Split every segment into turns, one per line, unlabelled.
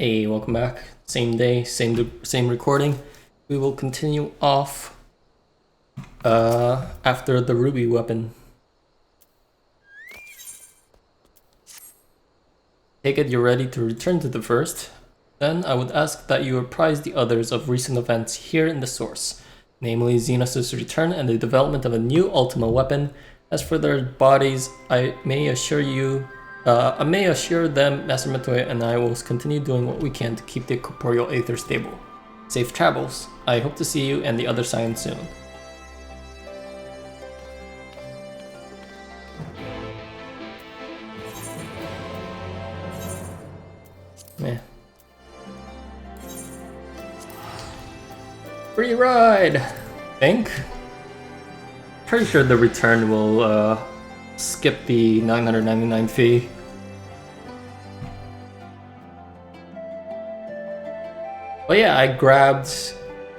Hey, welcome back. Same day, same recording. We will continue off after the ruby weapon. Take it you're ready to return to the first. Then I would ask that you apprise the others of recent events here in the source, namely Xenos' return and the development of a new Ultima weapon. As for their bodies, I may assure them, Master Metoy and I will continue doing what we can to keep the corporeal aether stable. Safe travels. I hope to see you and the other science soon. Meh. Free ride! Think? Pretty sure the return will skip the 999 fee. But yeah, I grabbed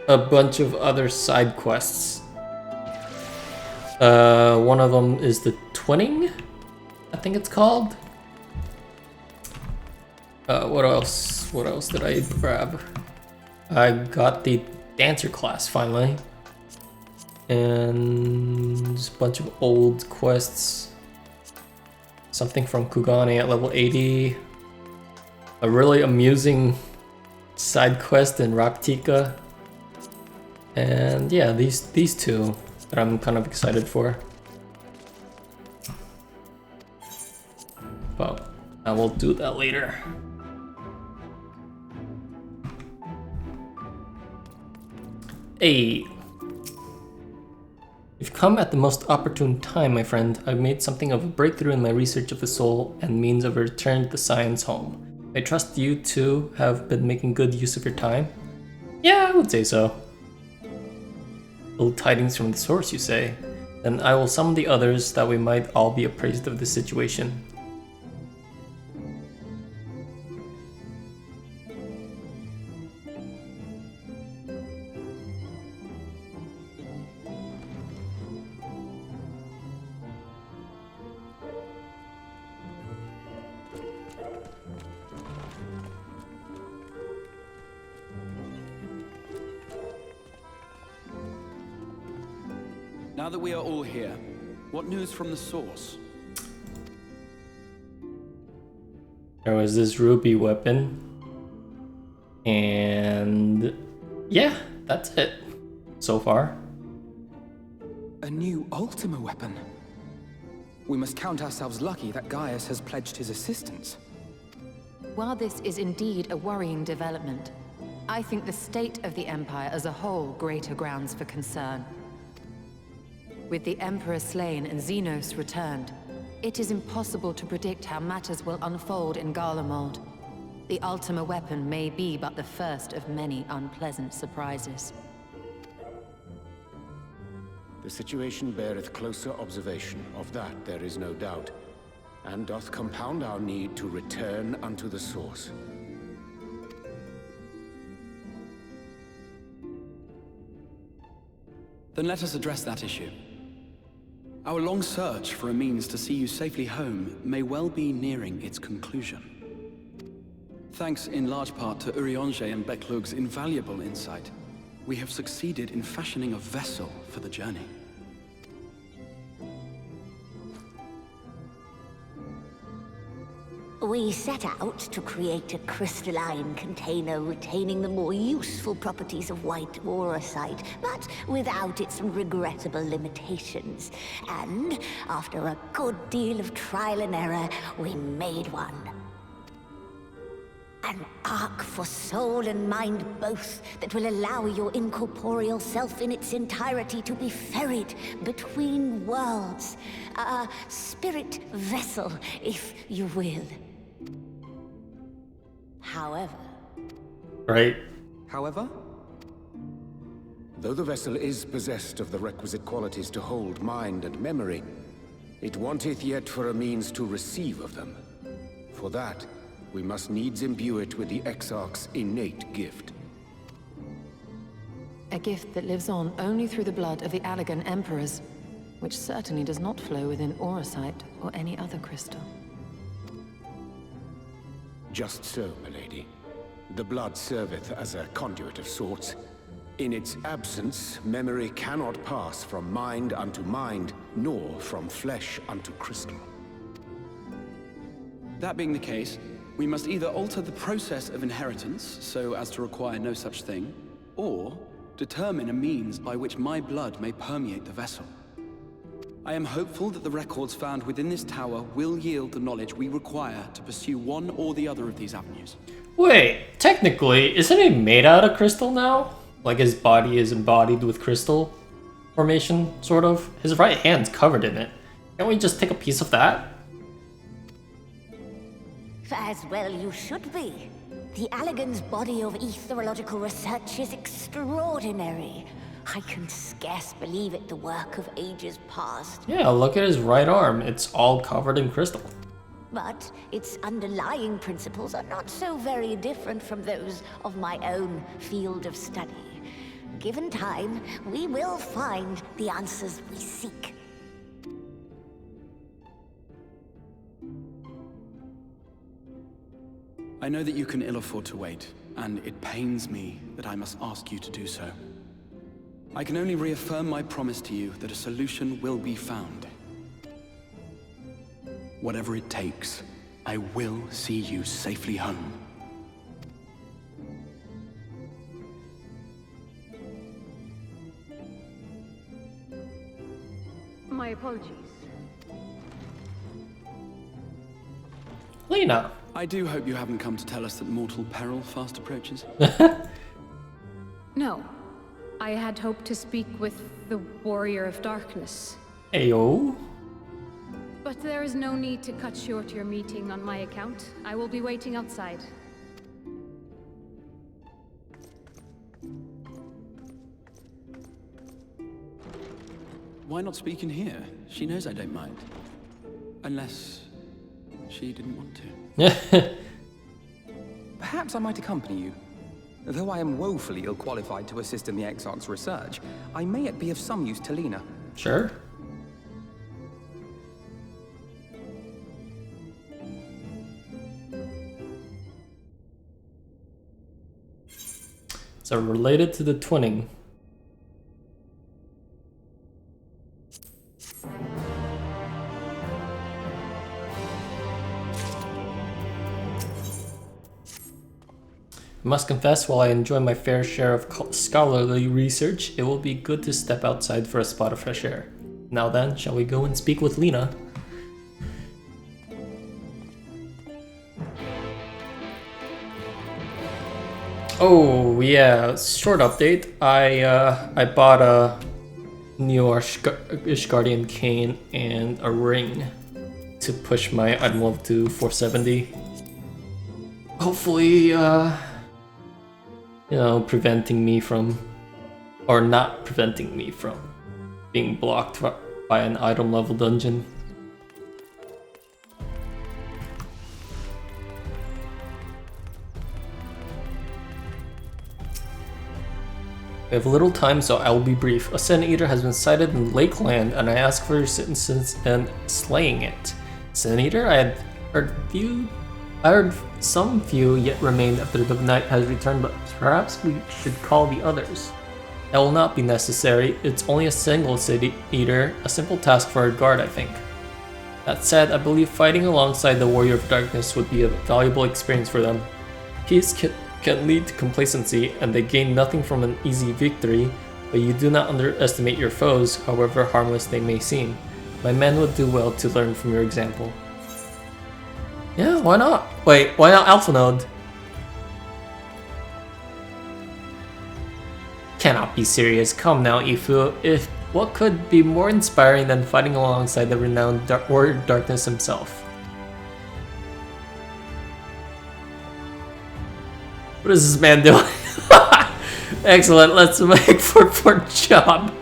a bunch of other side quests. One of them is the twinning, I think it's called. What else? What else did I grab? I got the dancer class finally. And a bunch of old quests. Something from Kugane at level 80. A really amusing side quest in Raktika. And yeah, these two that I'm kind of excited for. But I will do that later. Hey. You've come at the most opportune time, my friend. I've made something of a breakthrough in my research of the soul and means of a return to the science home. I trust you too have been making good use of your time? Yeah, I would say so. Ill tidings from the source, you say? Then I will summon the others that we might all be appraised of the situation.
Now that we are all here, what news from the source?
There was this ruby weapon. And yeah, that's it so far.
A new Ultima weapon? We must count ourselves lucky that Gaius has pledged his assistance.
While this is indeed a worrying development, I think the state of the Empire as a whole greater grounds for concern. With the Emperor slain and Xenos returned, it is impossible to predict how matters will unfold in Garlemald. The Ultima weapon may be but the first of many unpleasant surprises.
The situation beareth closer observation, of that there is no doubt, and doth compound our need to return unto the source.
Then let us address that issue. Our long search for a means to see you safely home may well be nearing its conclusion. Thanks in large part to Urianger and Beklug's invaluable insight, we have succeeded in fashioning a vessel for the journey.
We set out to create a crystalline container retaining the more useful properties of white aurosite, but without its regrettable limitations. And after a good deal of trial and error, we made one. An ark for soul and mind both that will allow your incorporeal self in its entirety to be ferried between worlds. A spirit vessel, if you will. However...
Right.
However?
Though the vessel is possessed of the requisite qualities to hold mind and memory, it wanteth yet for a means to receive of them. For that, we must needs imbue it with the Exarch's innate gift.
A gift that lives on only through the blood of the Allagan Emperors, which certainly does not flow within aurosite or any other crystal.
Just so, milady. The blood serveth as a conduit of sorts. In its absence, memory cannot pass from mind unto mind, nor from flesh unto crystal.
That being the case, we must either alter the process of inheritance so as to require no such thing, or determine a means by which my blood may permeate the vessel. I am hopeful that the records found within this tower will yield the knowledge we require to pursue one or the other of these avenues.
Wait, technically, isn't he made out of crystal now? Like his body is embodied with crystal formation, sort of? His right hand's covered in it. Can't we just take a piece of that?
As well you should be. The Allagan's body of etherological research is extraordinary. I can scarce believe it the work of ages past.
Yeah, look at his right arm. It's all covered in crystal.
But its underlying principles are not so very different from those of my own field of study. Given time, we will find the answers we seek.
I know that you can ill afford to wait, and it pains me that I must ask you to do so. I can only reaffirm my promise to you that a solution will be found. Whatever it takes, I will see you safely home.
My apologies.
Lyna.
I do hope you haven't come to tell us that mortal peril fast approaches.
No. I had hoped to speak with the Warrior of Darkness.
Ayo.
But there is no need to cut short your meeting on my account. I will be waiting outside.
Why not speak in here? She knows I don't mind. Unless she didn't want to.
Perhaps I might accompany you. Though I am woefully ill-qualified to assist in the Exarch's research, I may yet be of some use to Lyna.
Sure. So related to the twinning. I must confess, while I enjoy my fair share of scholarly research, it will be good to step outside for a spot of fresh air. Now then, shall we go and speak with Lyna? Oh yeah, short update. I bought a new Ishgardian cane and a ring to push my item level to 470. Hopefully, you know, preventing me from, or not preventing me from being blocked by an item level dungeon. We have little time, so I will be brief. A Sin Eater has been sighted in Lakeland, and I ask for your assistance in slaying it. Sin Eater, I heard some few yet remained after the night has returned, but perhaps we should call the others. That will not be necessary. It's only a single City Eater, a simple task for a guard, I think. That said, I believe fighting alongside the Warrior of Darkness would be a valuable experience for them. Peace can lead to complacency, and they gain nothing from an easy victory, but you do not underestimate your foes, however harmless they may seem. My men would do well to learn from your example. Yeah, why not? Wait, why not Alpha Node? Cannot be serious. Come now, Ifu. What could be more inspiring than fighting alongside the renowned Warrior of Darkness himself? What is this man doing? Excellent, let's make for job.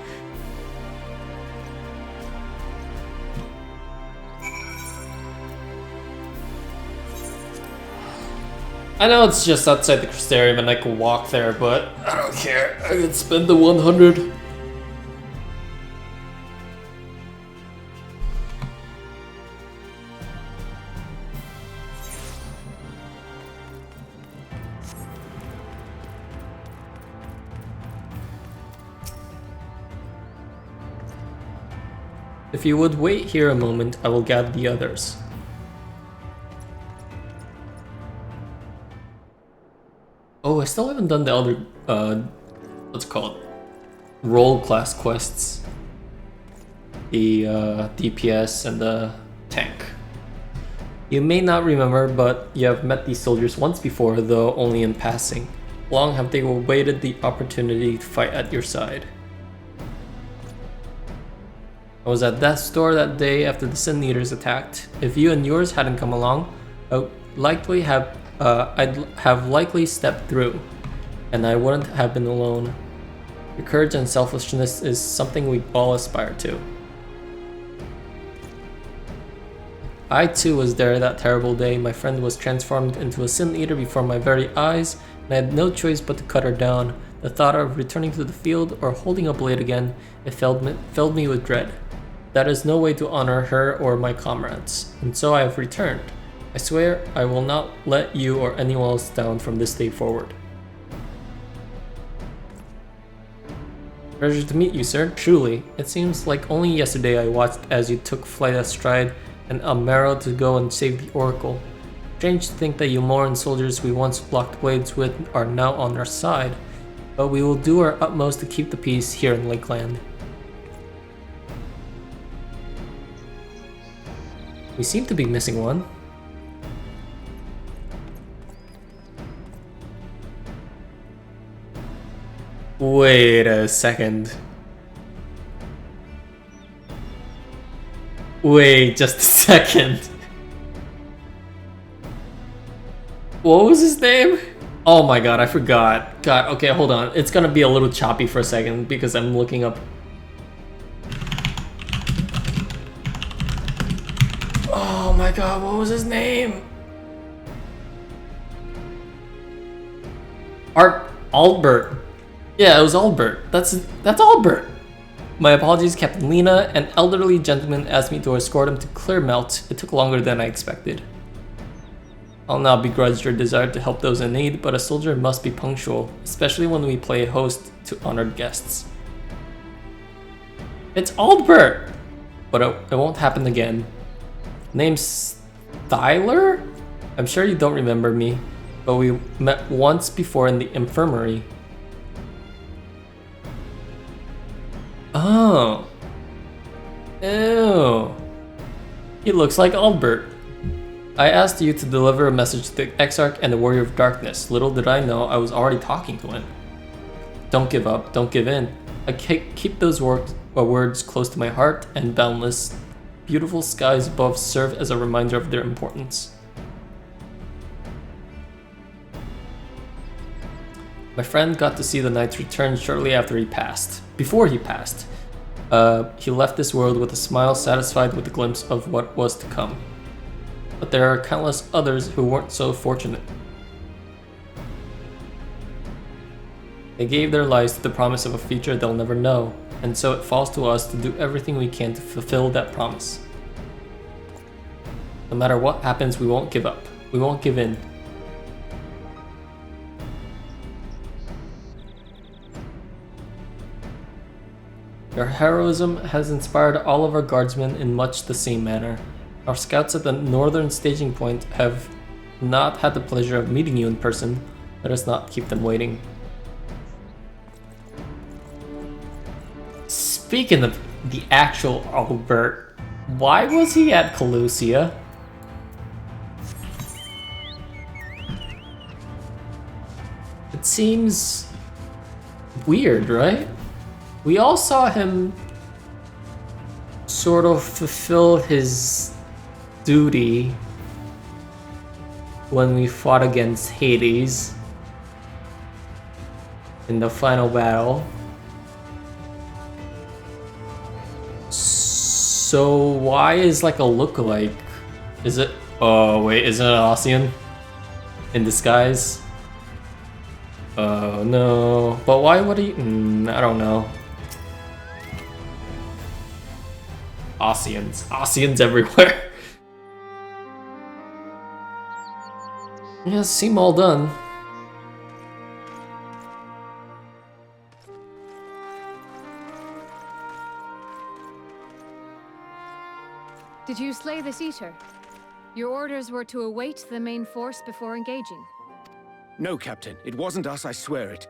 I know it's just outside the Crystarium and I can walk there, but I don't care. I could spend the 100. If you would wait here a moment, I will gather the others. Oh, I still haven't done the other, what's it called? Role class quests. The DPS and the tank. You may not remember, but you have met these soldiers once before, though only in passing. Long have they awaited the opportunity to fight at your side. I was at that store that day after the Sin Eaters attacked. If you and yours hadn't come along, I'd have likely stepped through, and I wouldn't have been alone. Your courage and selflessness is something we all aspire to. I too was there that terrible day. My friend was transformed into a Sin Eater before my very eyes, and I had no choice but to cut her down. The thought of returning to the field or holding a blade again, it filled me with dread. That is no way to honor her or my comrades, and so I have returned. I swear I will not let you or anyone else down from this day forward. Pleasure to meet you, sir. Truly, it seems like only yesterday I watched as you took flight at Stride and Amaro to go and save the Oracle. Strange to think that Umoran soldiers we once blocked blades with are now on our side, but we will do our utmost to keep the peace here in Lakeland. We seem to be missing one. Wait a second. Wait just a second. What was his name? Oh my god, I forgot. God, okay, hold on. It's gonna be a little choppy for a second because I'm looking up. Oh my god, what was his name? Albert. Yeah, it was Albert. That's Albert. My apologies, Captain Lyna. An elderly gentleman asked me to escort him to Clearmelt. It took longer than I expected. I'll not begrudge your desire to help those in need, but a soldier must be punctual, especially when we play host to honored guests. It's Albert! But it won't happen again. Name's Tyler? I'm sure you don't remember me, but we met once before in the infirmary. Oh. Ew. He looks like Albert. I asked you to deliver a message to the Exarch and the Warrior of Darkness. Little did I know I was already talking to him. Don't give up, don't give in. I keep those words close to my heart, and boundless, beautiful skies above serve as a reminder of their importance. My friend got to see the Knight's return shortly after he passed. Before he passed, he left this world with a smile, satisfied with a glimpse of what was to come. But there are countless others who weren't so fortunate. They gave their lives to the promise of a future they'll never know, and so it falls to us to do everything we can to fulfill that promise. No matter what happens, we won't give up. We won't give in. Your heroism has inspired all of our guardsmen in much the same manner. Our scouts at the northern staging point have not had the pleasure of meeting you in person. Let us not keep them waiting. Speaking of the actual Albert, why was he at Colossia? It seems weird, right? We all saw him sort of fulfill his duty when we fought against Hades in the final battle. So why is like a lookalike? Is it? Oh wait, is it an Ossian in disguise? Oh no, but why would he? I don't know. Ossians everywhere. Yeah, seem all done.
Did you slay this eater? Your orders were to await the main force before engaging.
No, Captain. It wasn't us, I swear it.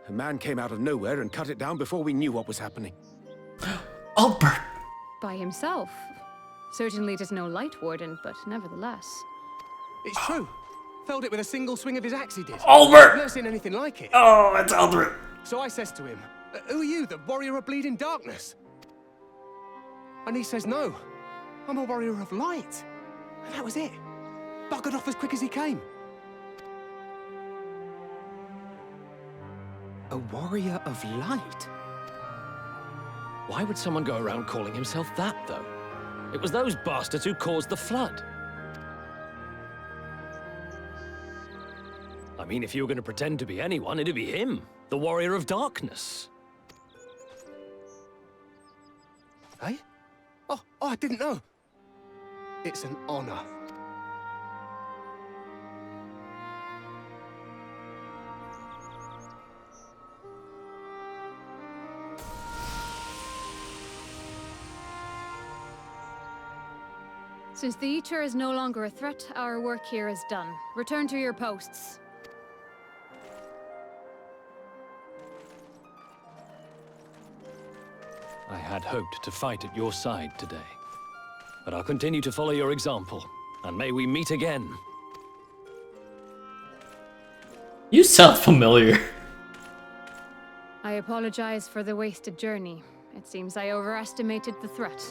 A man came out of nowhere and cut it down before we knew what was happening.
Albert!
By himself. Certainly it is no light warden, but nevertheless.
It's true. Felled it with a single swing of his axe, he did.
Albert!
I've never seen anything like it.
Oh, it's Albert!
So I says to him, who are you, the warrior of bleeding darkness? And he says, no, I'm a warrior of light. And that was it. Buggered off as quick as he came.
A warrior of light? Why would someone go around calling himself that, though? It was those bastards who caused the flood. I mean, if you were going to pretend to be anyone, it'd be him, the warrior of darkness.
Hey? Oh, I didn't know. It's an honor.
Since the Eater is no longer a threat, our work here is done. Return to your posts.
I had hoped to fight at your side today. But I'll continue to follow your example, and may we meet again.
You sound familiar.
I apologize for the wasted journey. It seems I overestimated the threat.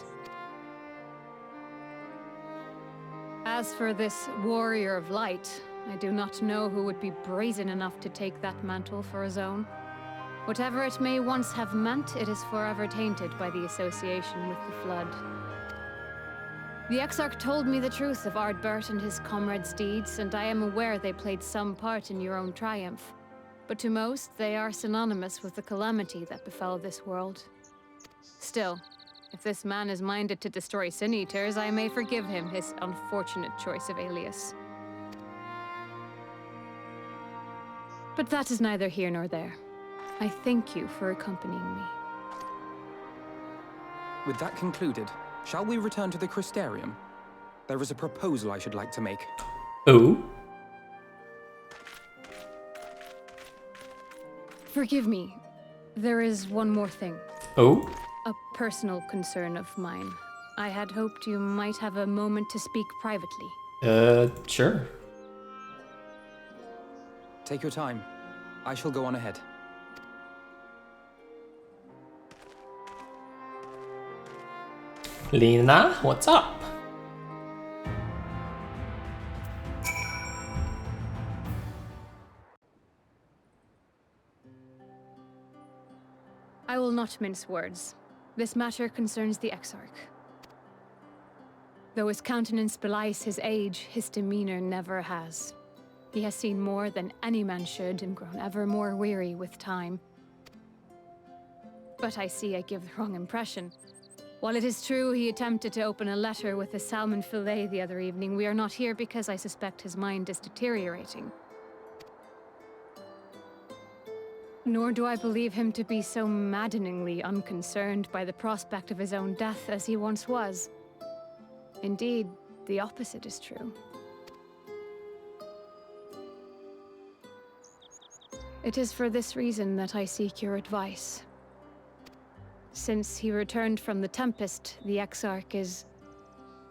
As for this warrior of light, I do not know who would be brazen enough to take that mantle for his own. Whatever it may once have meant, it is forever tainted by the association with the Flood. The Exarch told me the truth of Ardbert and his comrades' deeds, and I am aware they played some part in your own triumph. But to most, they are synonymous with the calamity that befell this world. Still, if this man is minded to destroy Sin Eaters, I may forgive him his unfortunate choice of alias. But that is neither here nor there. I thank you for accompanying me.
With that concluded, shall we return to the Crystarium? There is a proposal I should like to make.
Oh?
Forgive me. There is one more thing.
Oh?
A personal concern of mine. I had hoped you might have a moment to speak privately.
Sure.
Take your time. I shall go on ahead.
Lyna, what's up?
I will not mince words. This matter concerns the Exarch. Though his countenance belies his age, his demeanor never has. He has seen more than any man should and grown ever more weary with time. But I see I give the wrong impression. While it is true he attempted to open a letter with a salmon fillet the other evening, we are not here because I suspect his mind is deteriorating. Nor do I believe him to be so maddeningly unconcerned by the prospect of his own death as he once was. Indeed, the opposite is true. It is for this reason that I seek your advice. Since he returned from the Tempest, the Exarch is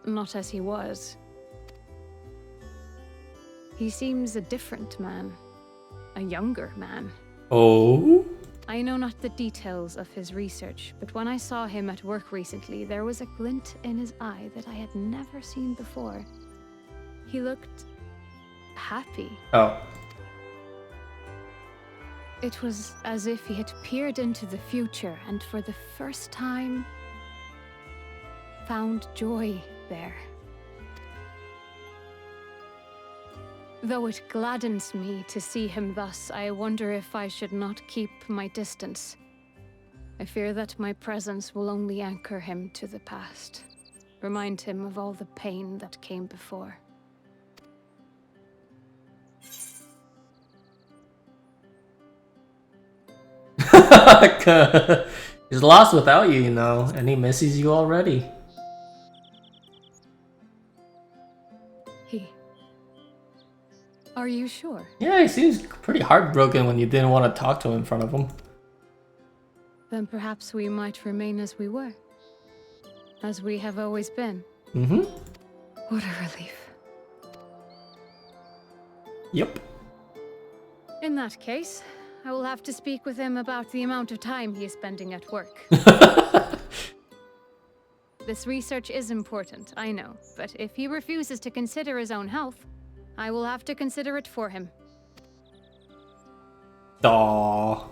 not as he was. He seems a different man, a younger man.
Oh?
I know not the details of his research, but when I saw him at work recently, there was a glint in his eye that I had never seen before. He looked happy.
Oh.
It was as if he had peered into the future and for the first time found joy there. Though it gladdens me to see him thus, I wonder if I should not keep my distance. I fear that my presence will only anchor him to the past, remind him of all the pain that came before.
He's lost without you, you know, and he misses you already.
Are you sure?
Yeah, he seems pretty heartbroken when you didn't want to talk to him in front of him.
Then perhaps we might remain as we were. As we have always been.
Mm-hmm.
What a relief.
Yep.
In that case, I will have to speak with him about the amount of time he is spending at work. This research is important, I know, but if he refuses to consider his own health, I will have to consider it for him.
Aww.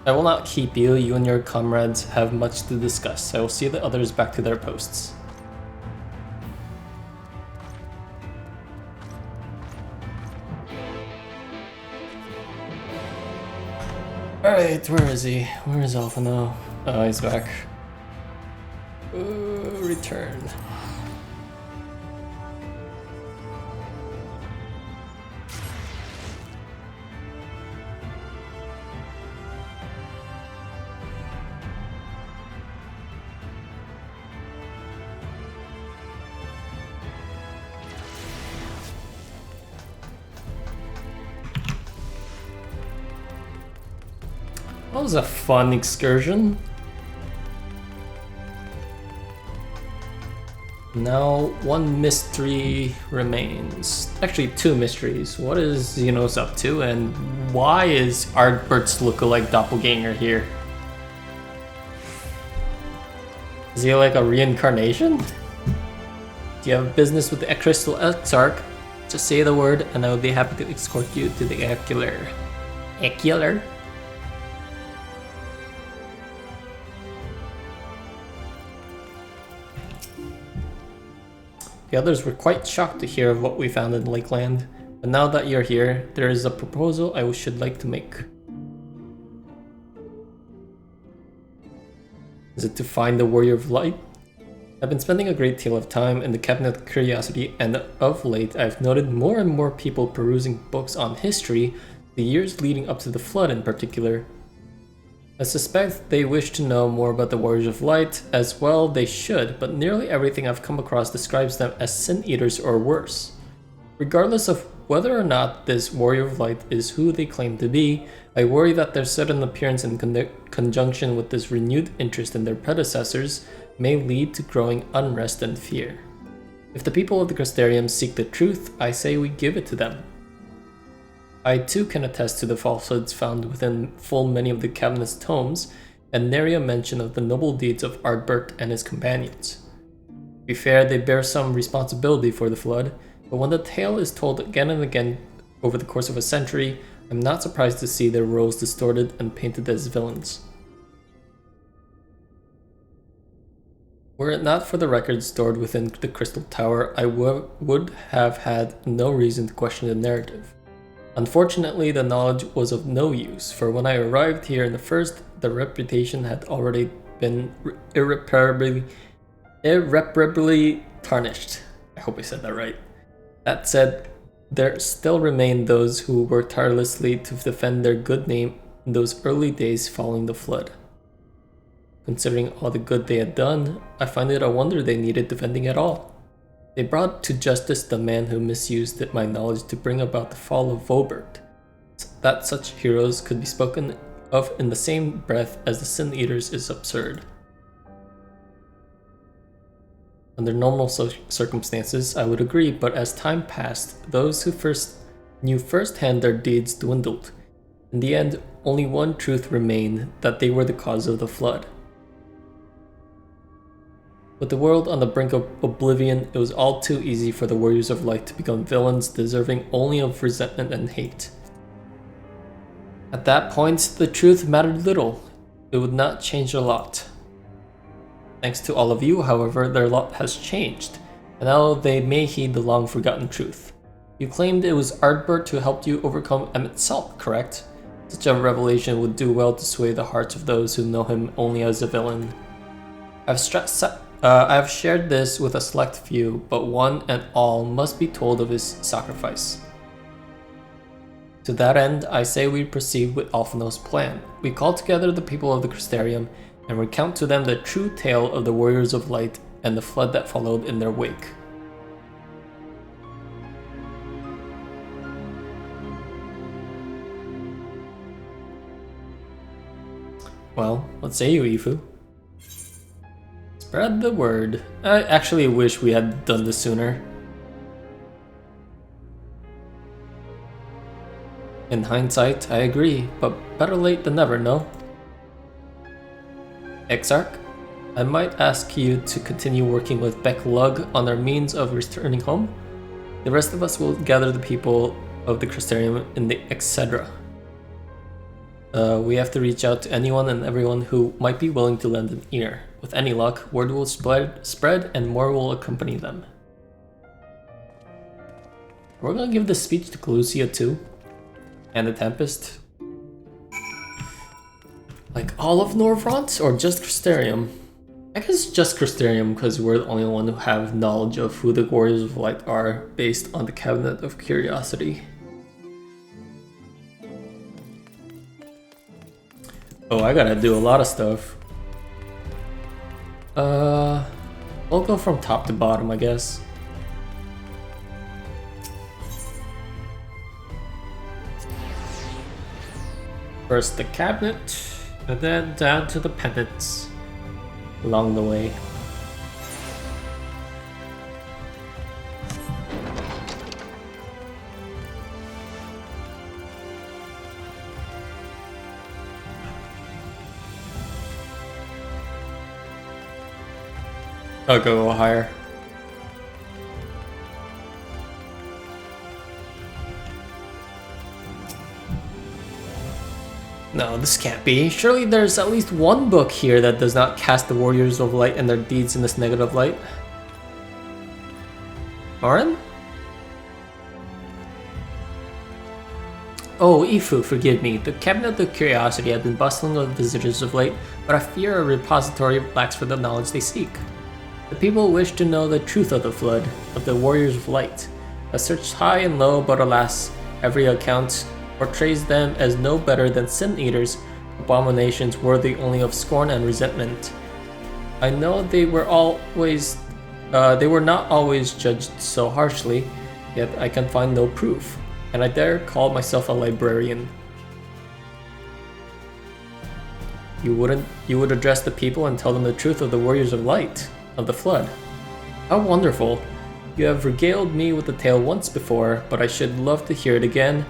I will not keep you. You and your comrades have much to discuss. I will see the others back to their posts. Alright, where is he? Where is Alpha now? Oh, he's back. Return. That was a fun excursion. Now one mystery remains. Actually, two mysteries. What is Xenos up to, and why is Artbert's lookalike doppelganger here? Is he like a reincarnation? Do you have business with the Crystal Exarch? Just say the word and I will be happy to escort you to the Ecular. Ecular? The others were quite shocked to hear of what we found in Lakeland, but now that you're here, there is a proposal I should like to make. Is it to find the Warrior of Light? I've been spending a great deal of time in the Cabinet of Curiosity, and of late I've noted more and more people perusing books on history, the years leading up to the Flood in particular. I suspect they wish to know more about the Warriors of Light, as well they should, but nearly everything I've come across describes them as sin-eaters or worse. Regardless of whether or not this Warrior of Light is who they claim to be, I worry that their sudden appearance in conjunction with this renewed interest in their predecessors may lead to growing unrest and fear. If the people of the Crystarium seek the truth, I say we give it to them. I too can attest to the falsehoods found within full many of the Cabinet's tomes, and nary a mention of the noble deeds of Artbert and his companions. To be fair, they bear some responsibility for the Flood, but when the tale is told again and again over the course of a century, I'm not surprised to see their roles distorted and painted as villains. Were it not for the records stored within the Crystal Tower, I would have had no reason to question the narrative. Unfortunately, the knowledge was of no use, for when I arrived here in the first, the reputation had already been irreparably tarnished. I hope I said that right. That said, there still remain those who worked tirelessly to defend their good name in those early days following the Flood. Considering all the good they had done, I find it a wonder they needed defending at all. They brought to justice the man who misused my knowledge to bring about the fall of Vobert. That such heroes could be spoken of in the same breath as the Sin-Eaters is absurd. Under normal circumstances, I would agree, but as time passed, those who knew firsthand their deeds dwindled. In the end, only one truth remained, that they were the cause of the Flood. With the world on the brink of oblivion, it was all too easy for the Warriors of Light to become villains deserving only of resentment and hate. At that point, the truth mattered little. It would not change a lot. Thanks to all of you, however, their lot has changed, and now they may heed the long-forgotten truth. You claimed it was Artbert who helped you overcome Emmett Salt, correct? Such a revelation would do well to sway the hearts of those who know him only as a villain. I have shared this with a select few, but one and all must be told of his sacrifice. To that end, I say we proceed with Alphino's plan. We call together the people of the Crystarium and recount to them the true tale of the Warriors of Light and the flood that followed in their wake. Well, what say you, Ifu? Spread the word. I actually wish we had done this sooner. In hindsight, I agree, but better late than never, no? Exarch, I might ask you to continue working with Beck Lug on our means of returning home. The rest of us will gather the people of the Crystarium in the etc. We have to reach out to anyone and everyone who might be willing to lend an ear. With any luck, word will spread and more will accompany them. We're gonna give this speech to Calusia too. And the Tempest. Like all of Norvront or just Crystarium? I guess just Crystarium because we're the only one who have knowledge of who the Warriors of Light are based on the Cabinet of Curiosity. Oh, I gotta do a lot of stuff. We'll go from top to bottom, I guess. First the cabinet, and then down to the pendants along the way. I'll go higher. No, this can't be. Surely there's at least one book here that does not cast the Warriors of Light and their deeds in this negative light. Marin? Oh, Ifu, forgive me. The Cabinet of Curiosity had been bustling with visitors of late, but I fear a repository lacks for the knowledge they seek. The people wish to know the truth of the flood, of the Warriors of Light. I searched high and low, but alas, every account portrays them as no better than sin-eaters, abominations worthy only of scorn and resentment. I know they were not always judged so harshly, yet I can find no proof, and I dare call myself a librarian. You would address the people and tell them the truth of the Warriors of Light, of the flood. How wonderful! You have regaled me with the tale once before, but I should love to hear it again.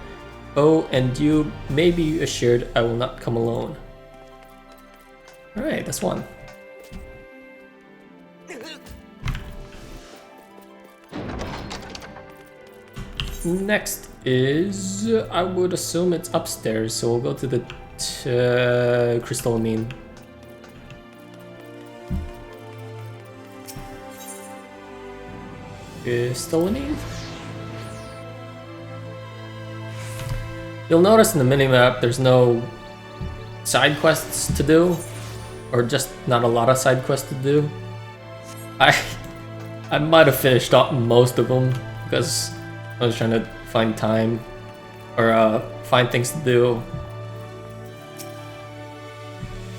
Oh, and you may be assured I will not come alone. Alright, that's one. Next is, I would assume it's upstairs, so we'll go to the crystalline. Crystalline? You'll notice in the minimap there's no side quests to do, or just not a lot of side quests to do. I might have finished up most of them because I was trying to find time or find things to do.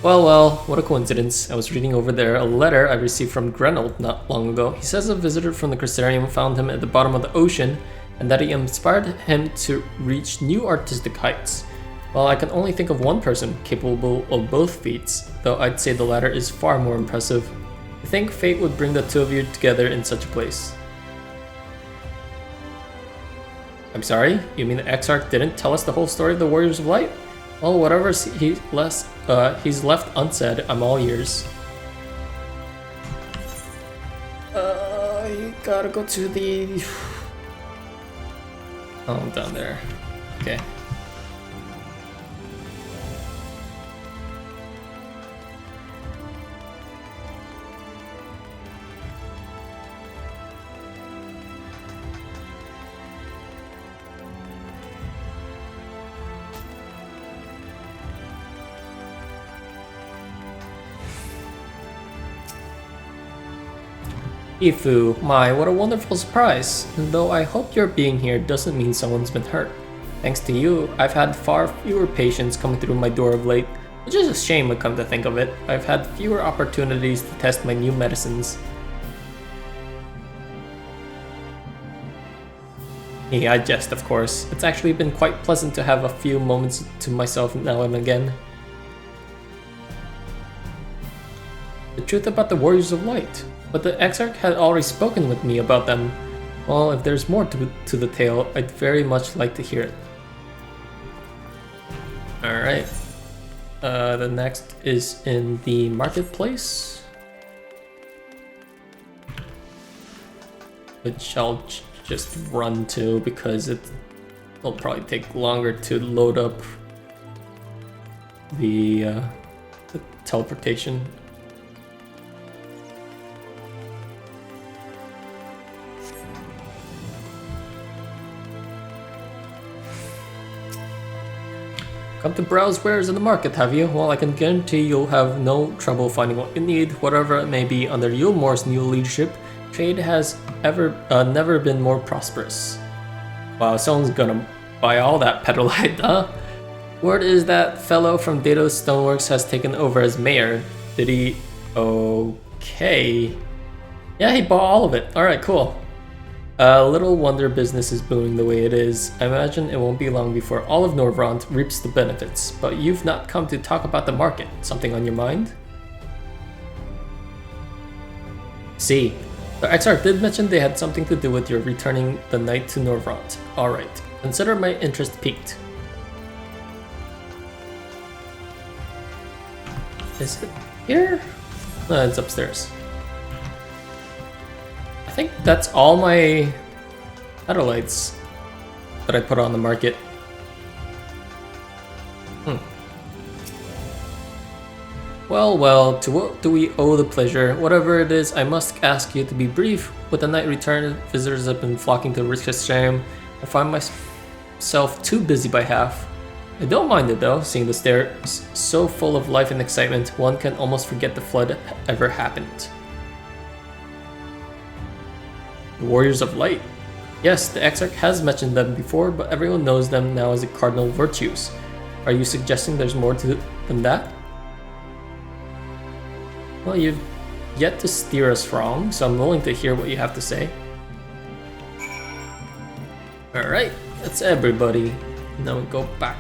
Well, what a coincidence. I was reading over there a letter I received from Grenold not long ago. He says a visitor from the Crystarium found him at the bottom of the ocean and that he inspired him to reach new artistic heights. Well, I can only think of one person capable of both feats, though I'd say the latter is far more impressive. I think fate would bring the two of you together in such a place. I'm sorry? You mean the Exarch didn't tell us the whole story of the Warriors of Light? Well, whatever he's left unsaid, I'm all ears. You gotta go to the... Oh, down there. Okay. Ifu, my, what a wonderful surprise. Though I hope your being here doesn't mean someone's been hurt. Thanks to you, I've had far fewer patients coming through my door of late, which is a shame when come to think of it. I've had fewer opportunities to test my new medicines. Yeah, I jest, of course. It's actually been quite pleasant to have a few moments to myself now and again. The truth about the Warriors of Light. But the Exarch had already spoken with me about them. Well, if there's more to the tale, I'd very much like to hear it. Alright. The next is in the marketplace, which I'll just run to because it'll probably take longer to load up the teleportation. Come to browse wares in the market, have you? Well, I can guarantee you'll have no trouble finding what you need, whatever it may be. Under Yulmore's new leadership, trade has never been more prosperous. Wow, someone's gonna buy all that petalite, huh? Word is that fellow from Daedalus Stoneworks has taken over as mayor. Did he? Okay. Yeah, he bought all of it. Alright, cool. Little wonder business is booming the way it is. I imagine it won't be long before all of Norvrant reaps the benefits. But you've not come to talk about the market. Something on your mind? See, the Exarch did mention they had something to do with your returning the knight to Norvrant. Alright, consider my interest piqued. Is it here? No, it's upstairs. I think that's all my petalites that I put on the market. Well, to what do we owe the pleasure? Whatever it is, I must ask you to be brief. With the night return, visitors have been flocking to Rishkasham. I find myself too busy by half. I don't mind it though, seeing the stairs so full of life and excitement, one can almost forget the flood ever happened. The Warriors of Light. Yes, the Exarch has mentioned them before, but everyone knows them now as the cardinal virtues. Are you suggesting there's more to than that? Well, you've yet to steer us wrong, so I'm willing to hear what you have to say. Alright, that's everybody. Now we go back.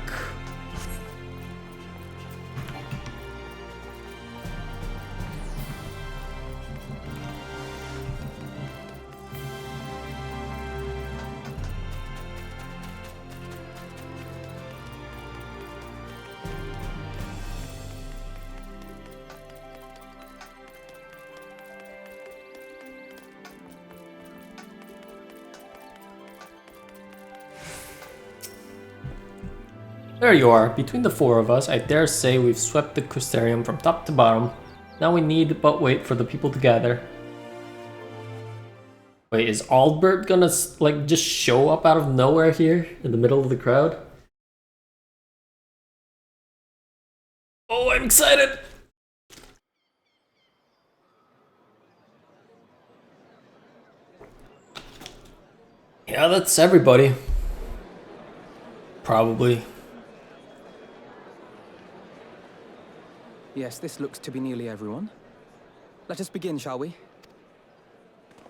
There you are. Between the four of us, I dare say we've swept the Crystarium from top to bottom. Now we need but wait for the people to gather. Wait, is Aldbert gonna like just show up out of nowhere here in the middle of the crowd? Oh, I'm excited! Yeah, that's everybody. Probably.
Yes, this looks to be nearly everyone. Let us begin, shall we?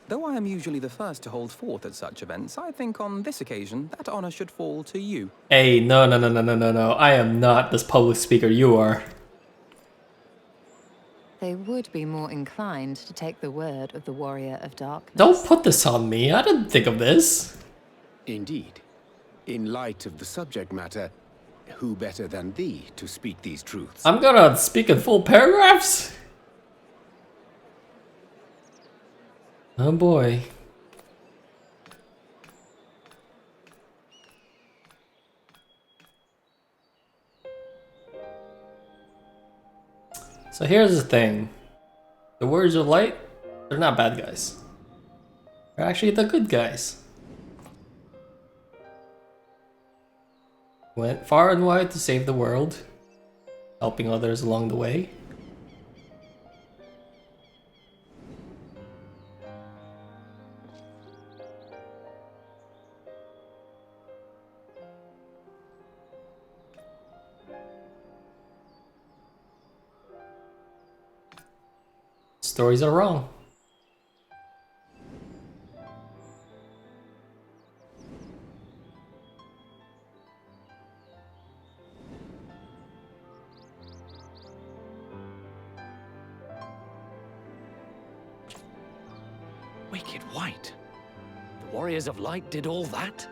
Though I am usually the first to hold forth at such events, I think on this occasion that honor should fall to you.
Hey, no. I am not this public speaker, you are.
They would be more inclined to take the word of the Warrior of Darkness.
Don't put this on me, I didn't think of this.
Indeed. In light of the subject matter, who better than thee to speak these truths?
I'm gonna speak in full paragraphs? Oh boy. So here's the thing. The Warriors of Light, they're not bad guys. They're actually the good guys. Went far and wide to save the world, helping others along the way. stories are wrong.
Wicked White? The Warriors of Light did all that?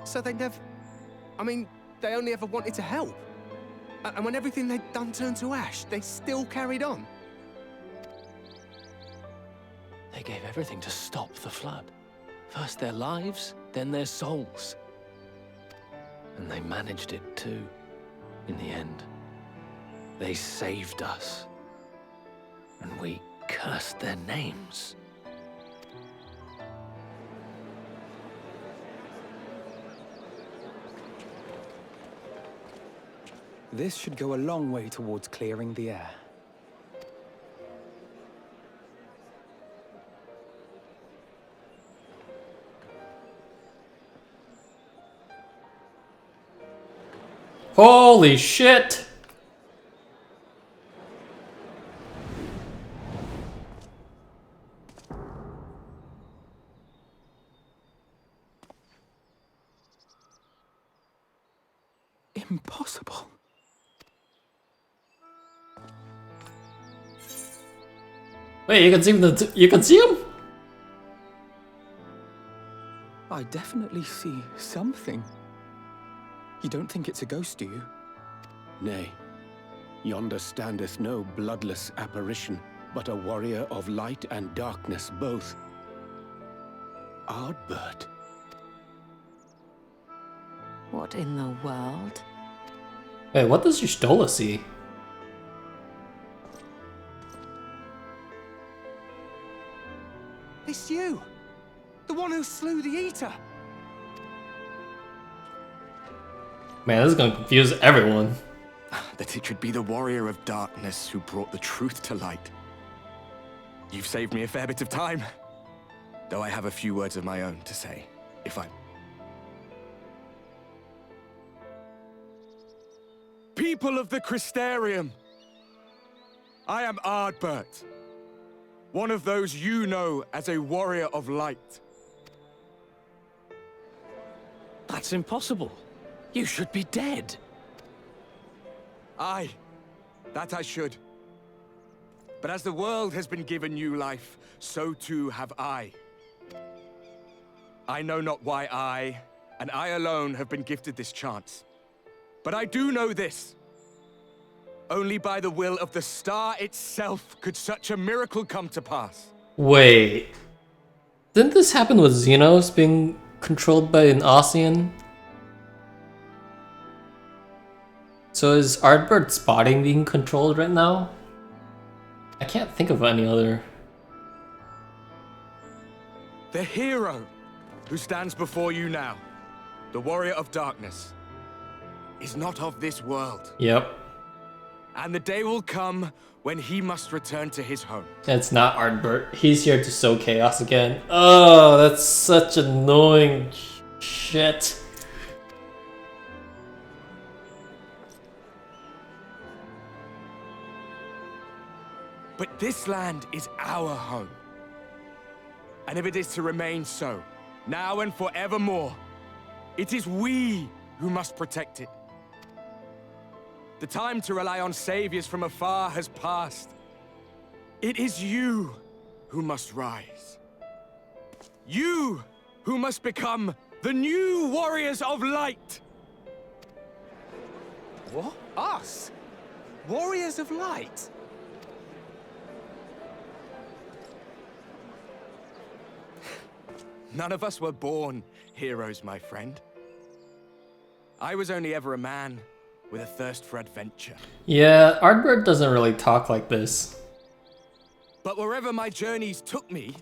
So they never... I mean, they only ever wanted to help. And when everything they'd done turned to ash, they still carried on.
They gave everything to stop the flood. First their lives, then their souls. And they managed it too, in the end. They saved us. And we cursed their names.
This should go a long way towards clearing the air.
Holy shit!
Impossible.
Wait, you can see the you can see him?
I definitely see something. You don't think it's a ghost, do you?
Nay, yonder standeth no bloodless apparition, but a warrior of light and darkness both. Ardbert.
What in the world?
Wait, what does Y'shtola see?
It's you! The one who slew the Eater!
Man, this is gonna confuse everyone.
That it should be the warrior of darkness who brought the truth to light. You've saved me a fair bit of time. Though I have a few words of my own to say, if I... People of the Crystarium! I am Ardbert. One of those you know as a warrior of light.
That's impossible. You should be dead.
Aye, that I should. But as the world has been given new life, so too have I. I know not why I, and I alone, have been gifted this chance. But I do know this. Only by the will of the star itself could such a miracle come to pass.
Wait. Didn't this happen with Xenos being controlled by an Ossian? So is Ardbert Spotting being controlled right now? I can't think of any other.
The hero who stands before you now, the warrior of darkness, is not of this world.
Yep.
And the day will come when he must return to his home.
It's not Ardbert. He's here to sow chaos again. Oh, that's such annoying shit.
But this land is our home. And if it is to remain so, now and forevermore, it is we who must protect it. The time to rely on saviors from afar has passed. It is you who must rise. You who must become the new warriors of light.
What? Us? Warriors of Light?
None of us were born heroes, my friend. I was only ever a man with a thirst for adventure.
Yeah, Ardbert doesn't really talk like this.
But wherever my journeys took me,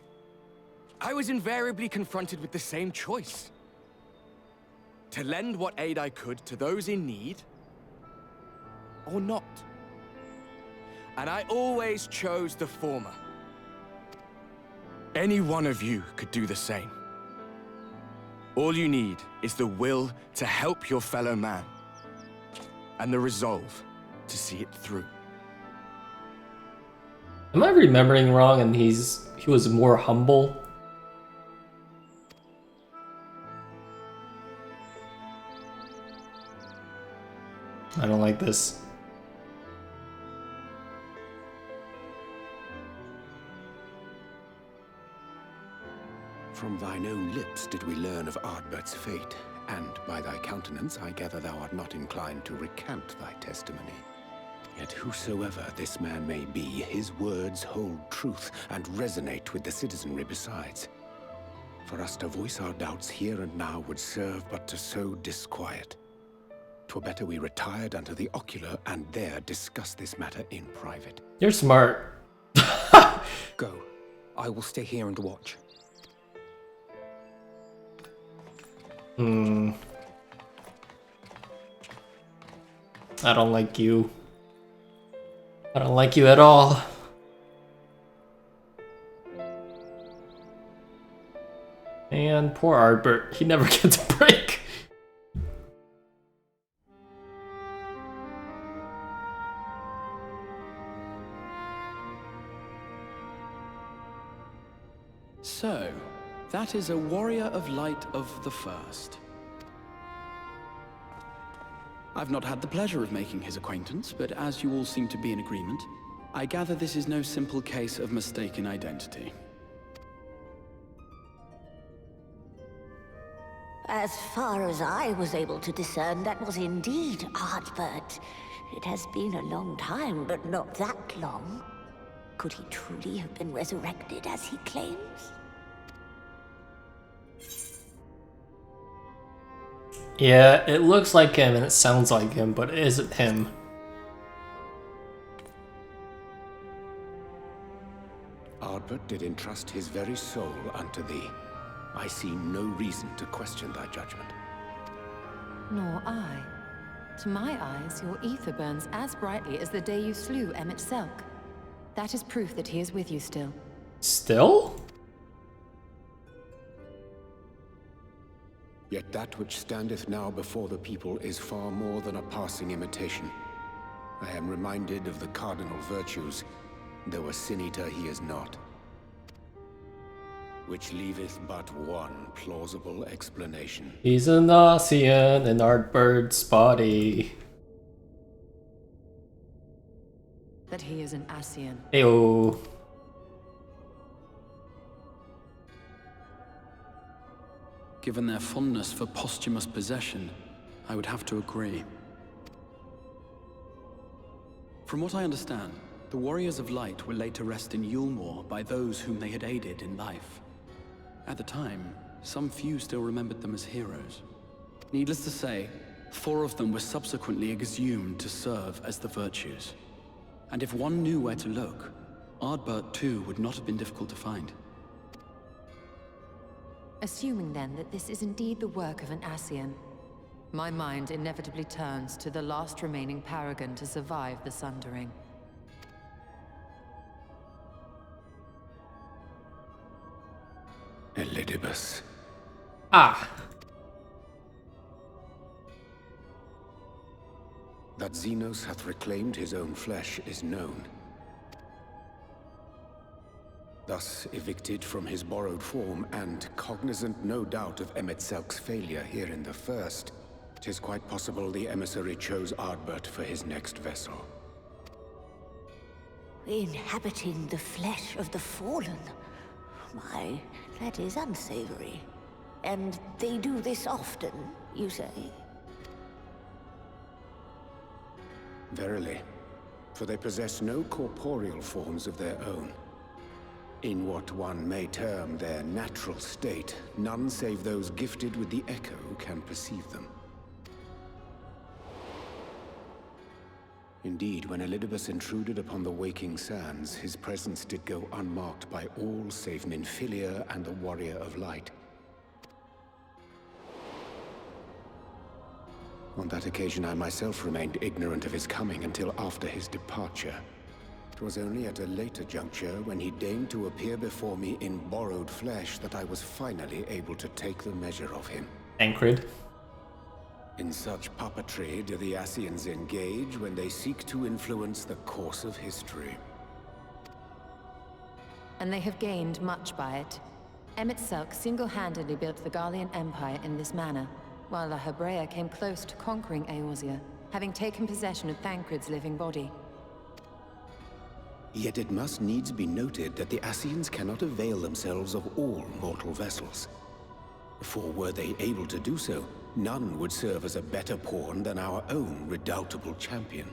I was invariably confronted with the same choice. To lend what aid I could to those in need, or not. And I always chose the former. Any one of you could do the same. All you need is the will to help your fellow man, and the resolve to see it through.
Am I remembering wrong and he was more humble? I don't like this.
From thine own lips did we learn of Ardbert's fate, and by thy countenance I gather thou art not inclined to recant thy testimony. Yet whosoever this man may be, his words hold truth and resonate with the citizenry besides. For us to voice our doubts here and now would serve but to sow disquiet. 'Twere better we retired unto the ocular and there discuss this matter in private.
You're smart.
Go. I will stay here and watch.
I don't like you. I don't like you at all. And poor Ardbert, he never gets a break.
So, that is a warrior of light of the first. I've not had the pleasure of making his acquaintance, but as you all seem to be in agreement, I gather this is no simple case of mistaken identity.
As far as I was able to discern, that was indeed Ardbert. It has been a long time, but not that long. Could he truly have been resurrected as he claims?
Yeah, it looks like him and it sounds like him, but is it him?
Ardbert did entrust his very soul unto thee. I see no reason to question thy judgment.
Nor I. To my eyes, your ether burns as brightly as the day you slew Emmett Selk. That is proof that he is with you still.
Still?
Yet that which standeth now before the people is far more than a passing imitation. I am reminded of the cardinal virtues, though a sin-eater he is not. Which leaveth but one plausible explanation.
He's an Ossian in Ardbert's body.
That he is an Ascian.
Ayo.
Given their fondness for posthumous possession, I would have to agree. From what I understand, the Warriors of Light were laid to rest in Yulmore by those whom they had aided in life. At the time, some few still remembered them as heroes. Needless to say, 4 of them were subsequently exhumed to serve as the Virtues. And if one knew where to look, Ardbert too would not have been difficult to find.
Assuming then that this is indeed the work of an Ascian, my mind inevitably turns to the last remaining paragon to survive the Sundering.
Elidibus.
Ah.
That Xenos hath reclaimed his own flesh is known. Thus evicted from his borrowed form, and cognizant no doubt of Emmett Selk's failure here in the first, 'tis quite possible the emissary chose Ardbert for his next vessel.
Inhabiting the flesh of the fallen. My, that is unsavory. And they do this often, you say?
Verily, for they possess no corporeal forms of their own. In what one may term their natural state, none save those gifted with the echo can perceive them. Indeed, when Elidibus intruded upon the waking sands, his presence did go unmarked by all save Minfilia and the Warrior of Light. On that occasion, I myself remained ignorant of his coming until after his departure. It was only at a later juncture, when he deigned to appear before me in borrowed flesh, that I was finally able to take the measure of him.
Tancred.
In such puppetry do the Ascians engage when they seek to influence the course of history.
and they have gained much by it. Emet-Selch single-handedly built the Garlean Empire in this manner, while the Hebrea came close to conquering Eorzea, having taken possession of Thancred's living body.
Yet it must needs be noted that the Ascians cannot avail themselves of all mortal vessels. For were they able to do so, none would serve as a better pawn than our own redoubtable champion.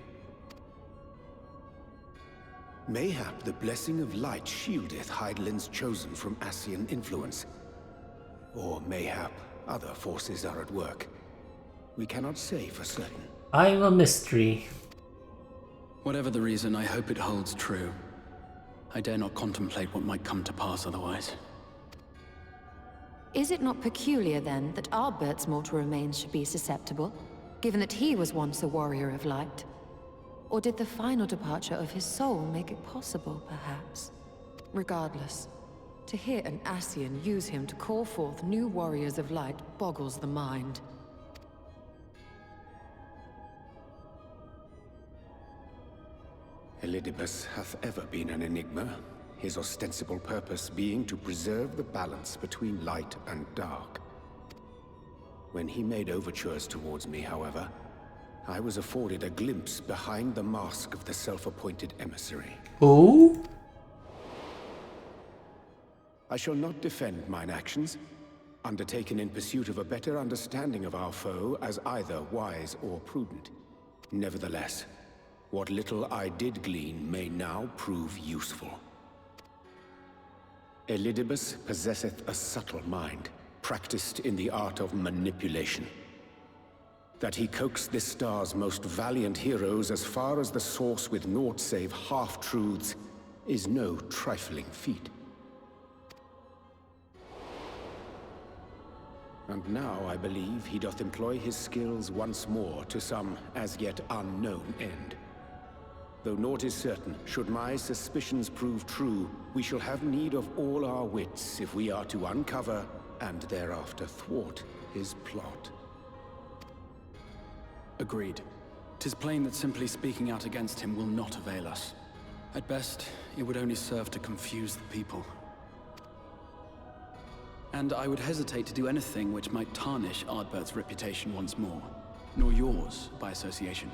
Mayhap the blessing of light shieldeth Hydaelyn's chosen from Ascian influence. Or mayhap other forces are at work. We cannot say for certain.
I'm a mystery.
Whatever the reason, I hope it holds true. I dare not contemplate what might come to pass otherwise.
Is it not peculiar, then, that Ardbert's mortal remains should be susceptible, given that he was once a warrior of light? Or did the final departure of his soul make it possible, perhaps? Regardless, to hear an Ascian use him to call forth new warriors of light boggles the mind.
Elidibus hath ever been an enigma, his ostensible purpose being to preserve the balance between light and dark. When he made overtures towards me, however, I was afforded a glimpse behind the mask of the self-appointed emissary.
Who?
I shall not defend mine actions, undertaken in pursuit of a better understanding of our foe as either wise or prudent. Nevertheless, what little I did glean may now prove useful. Elidibus possesseth a subtle mind, practiced in the art of manipulation. That he coaxed this star's most valiant heroes as far as the source with naught save half-truths is no trifling feat. And now I believe he doth employ his skills once more to some as yet unknown end. Though naught is certain, should my suspicions prove true, we shall have need of all our wits if we are to uncover and thereafter thwart his plot.
Agreed. 'Tis plain that simply speaking out against him will not avail us. At best, it would only serve to confuse the people. And I would hesitate to do anything which might tarnish Ardbert's reputation once more, nor yours by association.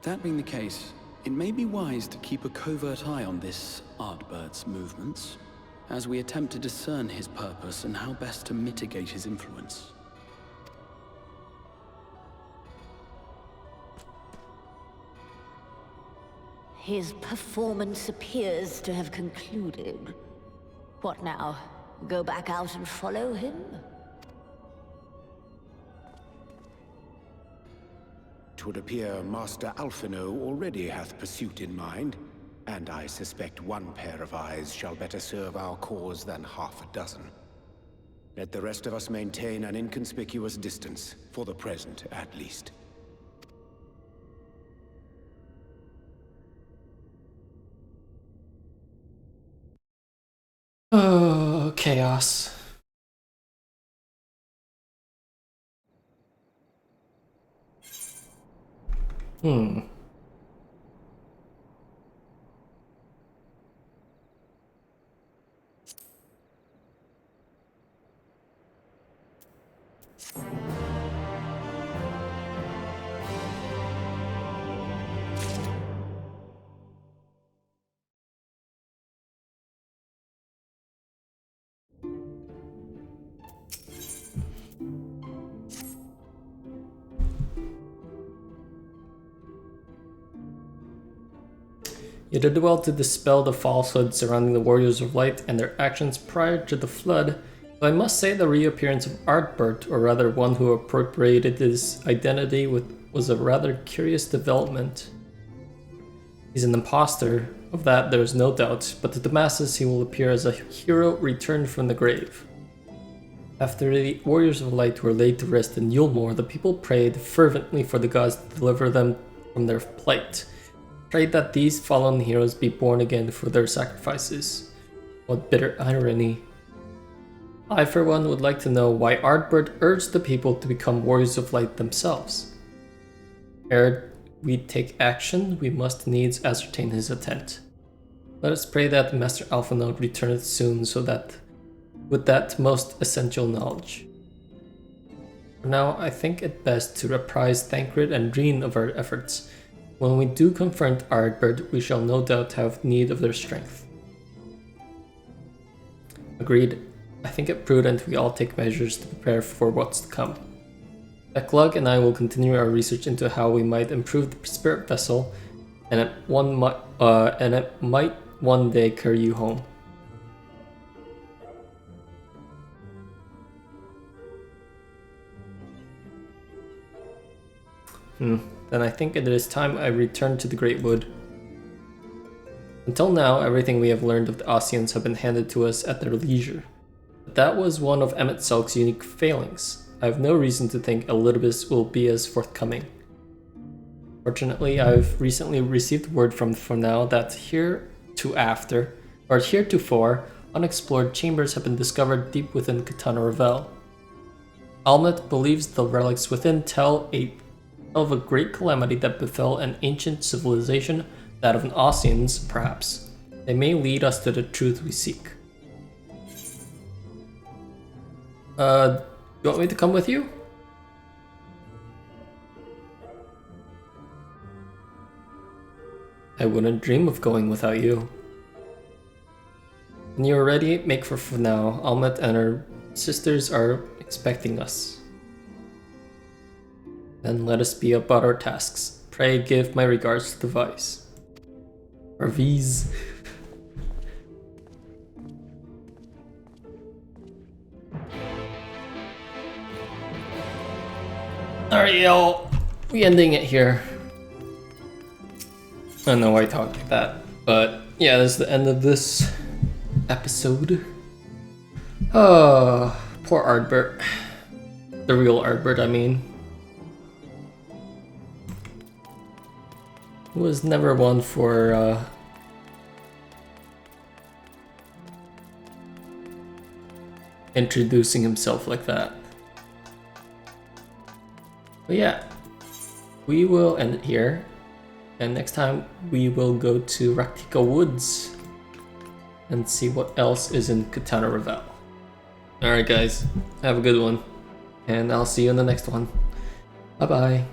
That being the case, it may be wise to keep a covert eye on this Ardbert's movements, as we attempt to discern his purpose and how best to mitigate his influence.
His performance appears to have concluded. What now? Go back out and follow him?
'Twould appear Master Alphino already hath pursuit in mind, and I suspect one pair of eyes shall better serve our cause than half a dozen. Let the rest of us maintain an inconspicuous distance, for the present at least.
Oh, chaos. You did well to dispel the falsehood surrounding the Warriors of Light and their actions prior to the Flood, but I must say the reappearance of Ardbert, or rather one who appropriated his identity, was a rather curious development. He's an imposter, of that there is no doubt, but to the masses he will appear as a hero returned from the grave. After the Warriors of Light were laid to rest in Yulmore, the people prayed fervently for the gods to deliver them from their plight. Prayed that these fallen heroes be born again for their sacrifices. What bitter irony. I, for one, would like to know why Ardbert urged the people to become Warriors of Light themselves. Ere we take action, we must needs ascertain his intent. Let us pray that Master Alphinaud returneth soon, so that with that most essential knowledge. For now, I think it best to apprise Thancred and Dreen of our efforts. When we do confront Ardbird, we shall no doubt have need of their strength. Agreed. I think it prudent we all take measures to prepare for what's to come. Eklug and I will continue our research into how we might improve the spirit vessel, and it might one day carry you home. Then I think it is time I return to the Great Wood. Until now, everything we have learned of the Ossians have been handed to us at their leisure. But that was one of Emmett Selk's unique failings. I have no reason to think Elidibus will be as forthcoming. Fortunately, I've recently received word from now that heretofore, unexplored chambers have been discovered deep within Katana Revel. Almet believes the relics within tell of a great calamity that befell an ancient civilization, that of an Ossians, perhaps. They may lead us to the truth we seek. You want me to come with you? I wouldn't dream of going without you. When you are ready, make for now. Almet and her sisters are expecting us. Then let us be about our tasks. Pray give my regards to the Vice. Or V's. Alright, y'all. We ending it here. I don't know why I talk like that. But yeah, that's the end of this episode. Oh, poor Ardbert. The real Ardbert, I mean. Was never one for introducing himself like that. But yeah, we will end it here, and next time we will go to Raktika Woods and see what else is in Katana Revel. Alright guys, have a good one, and I'll see you in the next one. Bye bye.